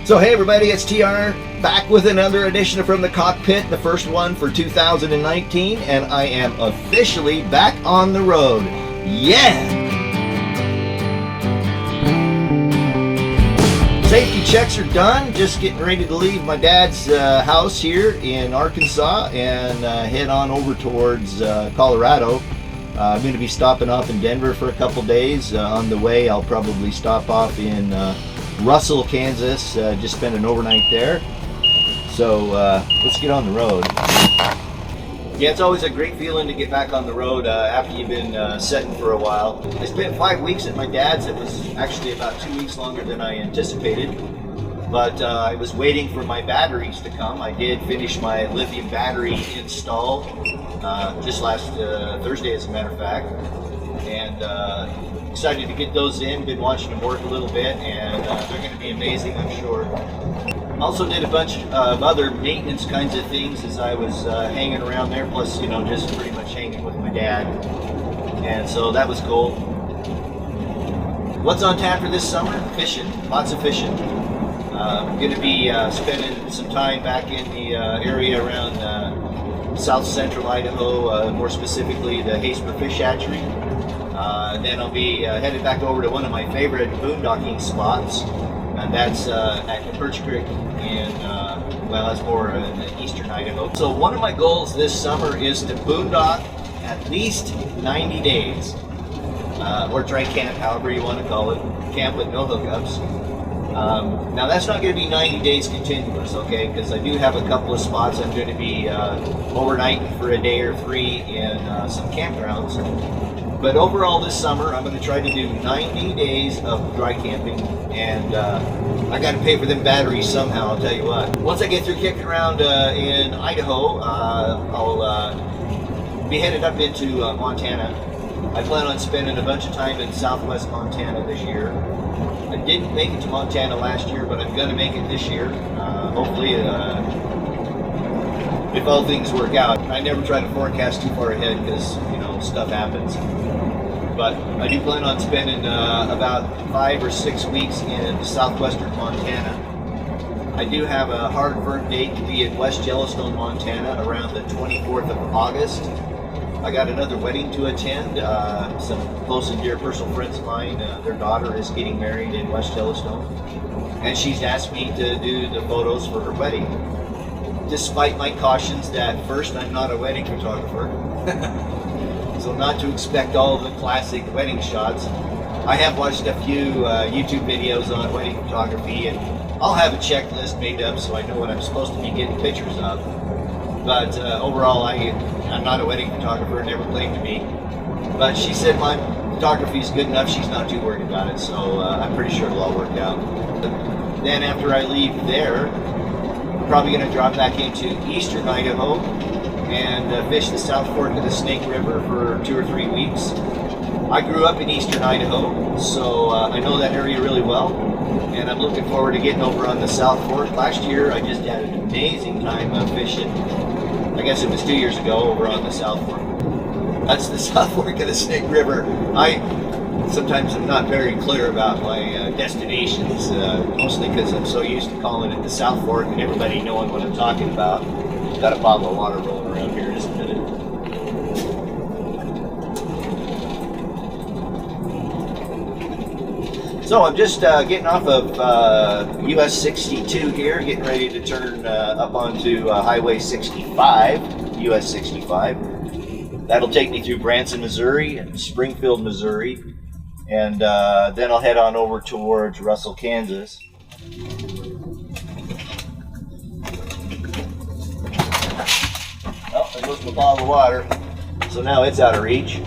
So hey everybody, it's TR back with another edition of From the Cockpit, the first one for 2019, and I am officially back on the road. Yeah! Safety checks are done, just getting ready to leave my dad's house here in Arkansas and head on over towards Colorado. I'm going to be stopping off in Denver for a couple days. On the way I'll probably stop off in Russell, Kansas, just spend an overnight there. So let's get on the road. Yeah, it's always a great feeling to get back on the road after you've been setting for a while. I spent 5 weeks at my dad's. It was actually about 2 weeks longer than I anticipated. But I was waiting for my batteries to come. I did finish my lithium battery install just last Thursday, as a matter of fact. And excited to get those in. Been watching them work a little bit, and they're going to be amazing, I'm sure. Also did a bunch of other maintenance kinds of things as I was hanging around there, plus, you know, just pretty much hanging with my dad. And so that was cool. What's on tap for this summer? Fishing. Lots of fishing. I'm going to be spending some time back in the area around south central Idaho, more specifically the Hasper Fish Hatchery. Then I'll be headed back over to one of my favorite boondocking spots, and that's at the Perch Creek in, well, that's more in eastern Idaho. So one of my goals this summer is to boondock at least 90 days, or dry camp, however you want to call it, camp with no hookups. Now that's not going to be 90 days continuous, okay, because I do have a couple of spots I'm going to be overnighting for a day or three in some campgrounds. But overall this summer, I'm going to try to do 90 days of dry camping, and I got to pay for them batteries somehow, I'll tell you what. Once I get through kicking around in Idaho, I'll be headed up into Montana. I plan on spending a bunch of time in southwest Montana this year. I didn't make it to Montana last year, but I'm going to make it this year. Hopefully, if all things work out. I never try to forecast too far ahead because, you know, stuff happens. But I do plan on spending about 5 or 6 weeks in southwestern Montana. I do have a hard, firm date to be in West Yellowstone, Montana around the 24th of August. I got another wedding to attend. Some close and dear personal friends of mine, their daughter is getting married in West Yellowstone. And she's asked me to do the photos for her wedding. Despite my cautions that first, I'm not a wedding photographer. So not to expect all the classic wedding shots. I have watched a few YouTube videos on wedding photography, and I'll have a checklist made up so I know what I'm supposed to be getting pictures of. But overall, I'm not a wedding photographer, never claimed to be. But she said my photography is good enough, she's not too worried about it, so I'm pretty sure it'll all work out. But then after I leave there, I'm probably going to drop back into eastern Idaho and fish the South Fork of the Snake River for 2 or 3 weeks. I grew up in eastern Idaho, so I know that area really well, and I'm looking forward to getting over on the South Fork. Last year I just had an amazing time fishing. I guess it was 2 years ago over on the South Fork. That's the South Fork of the Snake River. Sometimes I'm not very clear about my destinations, mostly because I'm so used to calling it the South Fork and everybody knowing what I'm talking about. Got a bottle of water rolling around here just a minute. So I'm just getting off of US 62 here, getting ready to turn up onto Highway 65, US 65. That'll take me through Branson, Missouri, and Springfield, Missouri, and then I'll head on over towards Russell, Kansas. Oh, there goes my bottle of water. So now it's out of reach.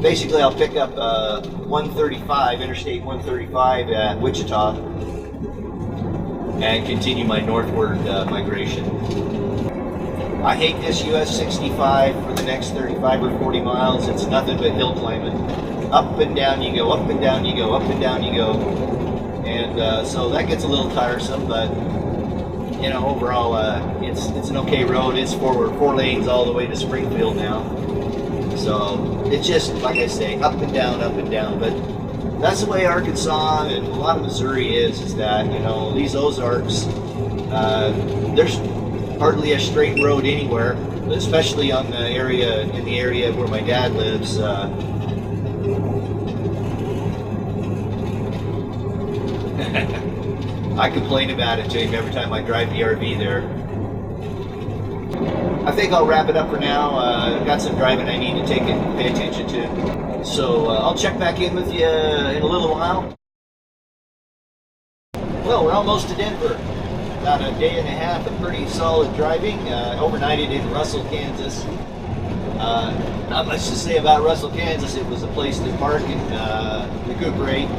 Basically, I'll pick up 135, Interstate 135 at Wichita, and continue my northward migration. I hate this US 65 for the next 35 or 40 miles. It's nothing but hill climbing. Up and down you go, up and down you go, up and down you go. And so that gets a little tiresome, but you know, overall it's an okay road. It's 4 lanes all the way to Springfield now. So it's just, like I say, up and down, but that's the way Arkansas and a lot of Missouri is that, you know, these Ozarks, there's hardly a straight road anywhere, especially on the area, in the area where my dad lives. I complain about it to him every time I drive the RV there. I think I'll wrap it up for now. I've got some driving I need to take and pay attention to. So I'll check back in with you in a little while. Well, we're almost to Denver. About a day and a half of pretty solid driving. Overnighted in Russell, Kansas. Not much to say about Russell, Kansas. It was a place to park and recuperate.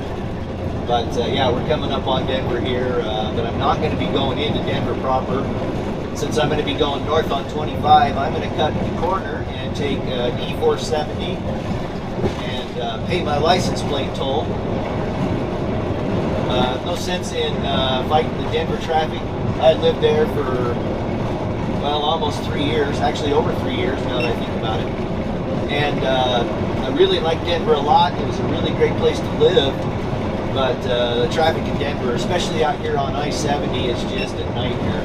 But yeah, we're coming up on Denver here, but I'm not going to be going into Denver proper. Since I'm going to be going north on 25, I'm going to cut the corner and take E470 and pay my license plate toll. No sense in fighting the Denver traffic. I lived there for, well, almost 3 years, actually over 3 years now that I think about it. And I really liked Denver a lot. It was a really great place to live. But the traffic in Denver, especially out here on I-70, is just a nightmare.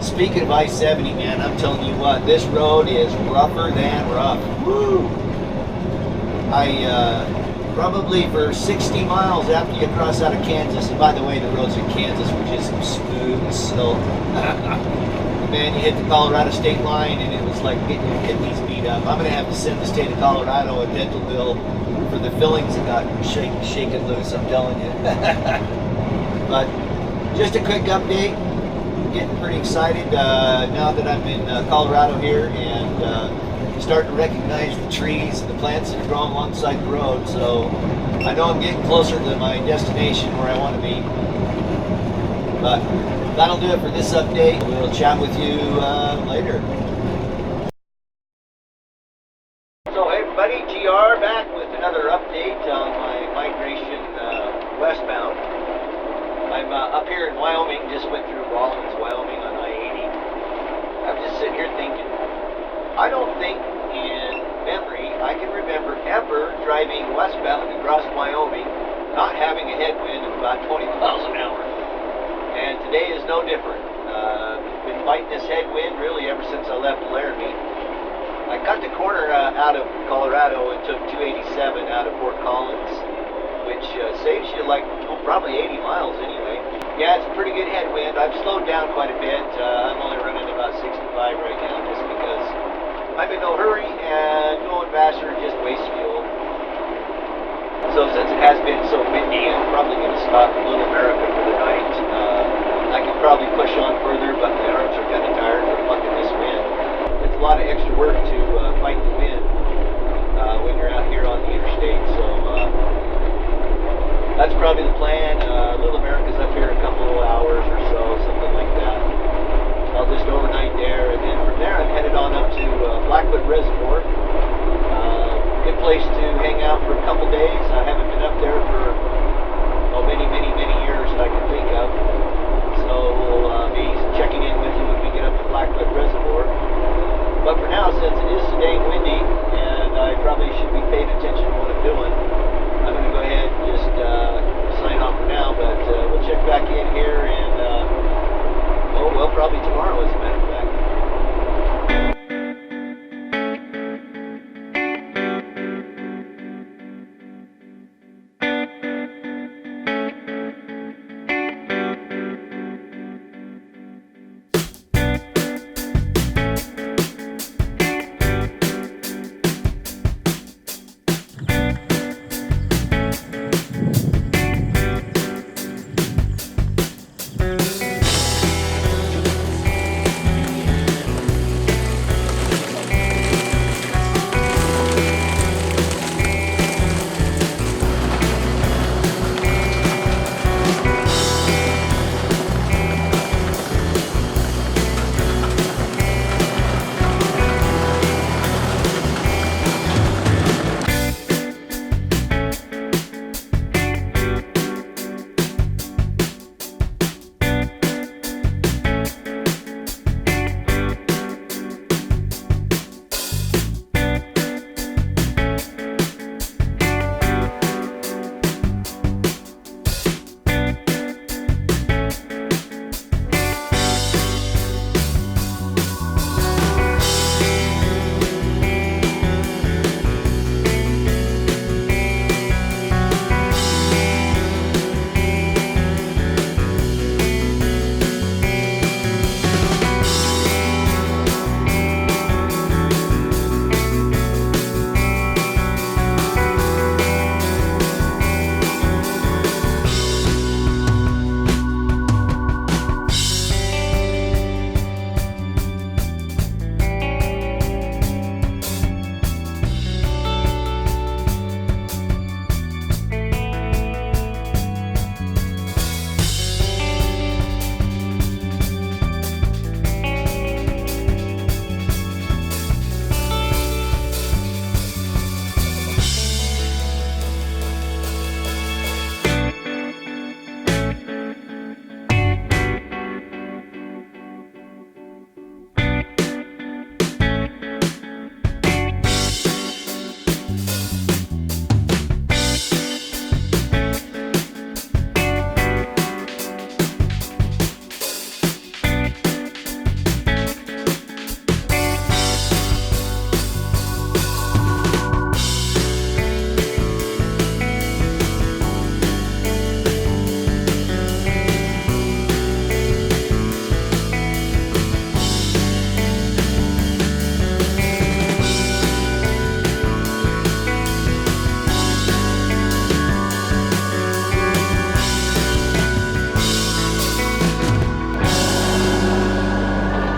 Speaking of I-70, man, I'm telling you what, this road is rougher than rough. Woo! Probably for 60 miles after you cross out of Kansas, and by the way, the roads in Kansas were just smooth and silk. Man, you hit the Colorado state line and it was like getting your kidneys beat up. I'm going to have to send the state of Colorado a dental bill for the fillings that got shaken loose, I'm telling you. But just a quick update. Getting pretty excited now that I'm in Colorado here and starting to recognize the trees and the plants that are growing alongside the road. So I know I'm getting closer to my destination where I want to be. But that'll do it for this update. We'll chat with you later. So hey everybody, GR back with another update on my migration westbound. I'm up here in Wyoming, just went through Rawlins, Wyoming on I-80. I'm just sitting here thinking, I don't think in memory I can remember ever driving westbound across Wyoming not having a headwind of about 20 miles an hour. And today is no different. Been fighting this headwind really ever since I left Laramie. I cut the corner out of Colorado and took 287 out of Fort Collins, which saves you like probably 80 miles anyway. Yeah, it's a pretty good headwind. I've slowed down quite a bit. I'm only running about 65 right now just because I'm in no hurry and going faster just wastes fuel. So since it has been so windy, I'm probably going to stop in Little America for the night. I could probably push on further, but my arms are kind of tired from fucking this wind. It's a lot of extra work to fight the wind when you're out here on the interstate. So that's probably the plan. Little America's up here in a couple of hours or so, something like that. I'll just overnight there, and then from there I'm headed on up to Blackfoot Reservoir. Good place to hang out for a couple days. I haven't been up there for many years that I can think of. So we'll be checking in with you when we get up to Blackfoot Reservoir. But for now, since it is today windy, and I probably should be paying attention to what I'm doing, I'm going to go ahead and just sign off for now, but we'll check back in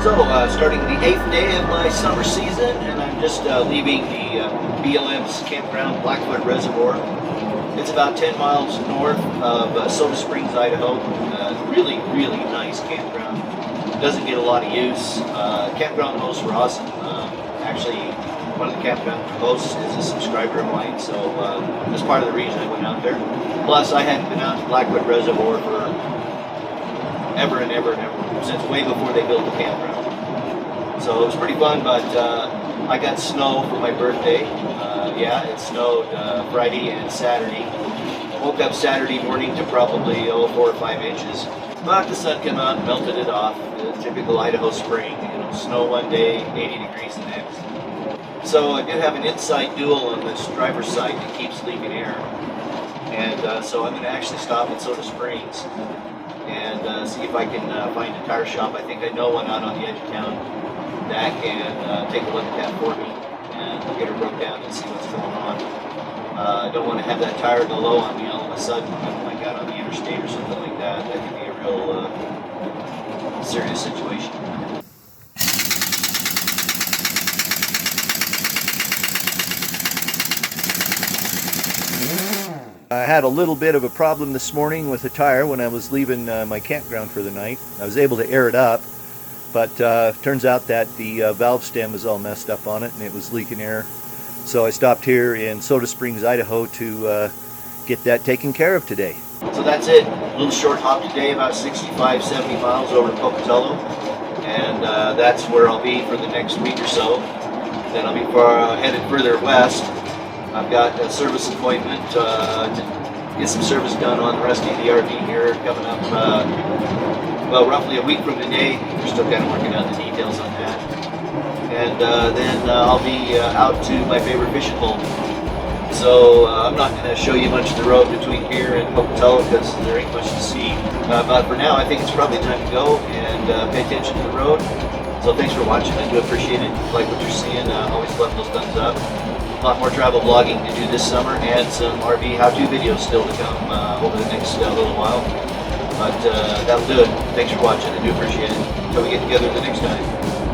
So, starting the 8th day of my summer season, and I'm just leaving the BLM's campground, Blackfoot Reservoir. It's about 10 miles north of Soda Springs, Idaho. Really, really nice campground. Doesn't get a lot of use. Campground hosts were awesome. Actually, one of the campground hosts is a subscriber of mine, so that's part of the reason I went out there. Plus, I hadn't been out to Blackfoot Reservoir for ever and ever and ever, since way before they built the campground. So it was pretty fun, but I got snow for my birthday. Yeah, it snowed Friday and Saturday. I woke up Saturday morning to probably 4 or 5 inches. But the sun came out and melted it off. The typical Idaho spring, you know, snow one day, 80 degrees the next. So I do have an inside dual on this driver's side that keeps leaking air. And so I'm going to actually stop at Soda Springs and see if I can find a tire shop. I think I know one out on the edge of town that can take a look at that for me and get her broke down and see what's going on. I don't want to have that tire go low on me all of a sudden, like out on the interstate or something like that. That could be a real serious situation. I had a little bit of a problem this morning with the tire when I was leaving my campground for the night. I was able to air it up, but turns out that the valve stem was all messed up on it and it was leaking air. So I stopped here in Soda Springs, Idaho to get that taken care of today. So that's it. A little short hop today, about 65, 70 miles over to Pocatello. And that's where I'll be for the next week or so. Then I'll be headed further west. I've got a service appointment to get some service done on the rest of the RV here coming up, well, roughly a week from today. We're still kind of working out the details on that. And then I'll be out to my favorite fishing hole. So I'm not going to show you much of the road between here and Pocatello because there ain't much to see. But for now, I think it's probably time to go and pay attention to the road. So thanks for watching. I do appreciate it. If you like what you're seeing, always love those thumbs up. A lot more travel vlogging to do this summer and some RV how-to videos still to come over the next little while. But that'll do it. Thanks for watching. I do appreciate it. Until we get together the next time.